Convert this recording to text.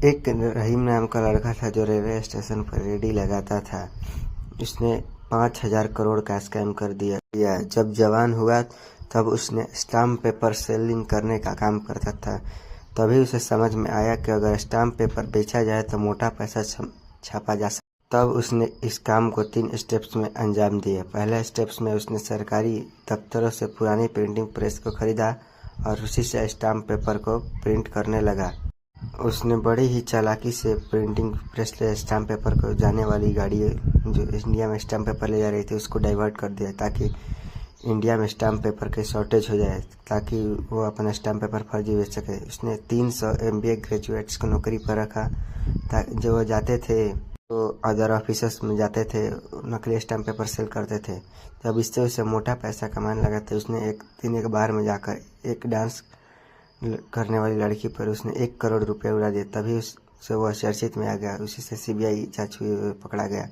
एक रहीम नाम का लड़का था जो रेलवे स्टेशन पर रेडी लगाता था। उसने 5,000 करोड़ का स्कैम कर दिया। जब जवान हुआ तब उसने स्टाम्प पेपर सेलिंग करने का काम करता था। तभी उसे समझ में आया कि अगर स्टाम्प पेपर बेचा जाए तो मोटा पैसा छापा जा सकता। तब उसने इस काम को 3 स्टेप्स में अंजाम दिया। पहले स्टेप्स में उसने सरकारी दफ्तरों से पुरानी प्रिंटिंग प्रेस को खरीदा और उसी से स्टाम्प पेपर को प्रिंट करने लगा। उसने बड़ी ही चालाकी से प्रिंटिंग प्रेस से स्टाम्प पेपर को जाने वाली गाड़ी जो इंडिया में स्टाम्प पेपर ले जा रही थी उसको डाइवर्ट कर दिया ताकि इंडिया में स्टाम्प पेपर की शॉर्टेज हो जाए, ताकि वो अपना स्टाम्प पेपर फर्जी बेच सके। उसने 300 MBA ग्रेजुएट्स को नौकरी पर रखा जो वो जाते थे तो अदर ऑफिसर्स में जाते थे, नकली स्टाम्प पेपर सेल करते थे। जब इससे उसे मोटा पैसा कमाने लगा तो उसने एक दिन एक बार में जाकर एक डांस करने वाली लड़की पर उसने 1 करोड़ रुपए उड़ा दिए। तभी उससे वह चर्चित में आ गया। उसी से CBI जांच हुई, पकड़ा गया।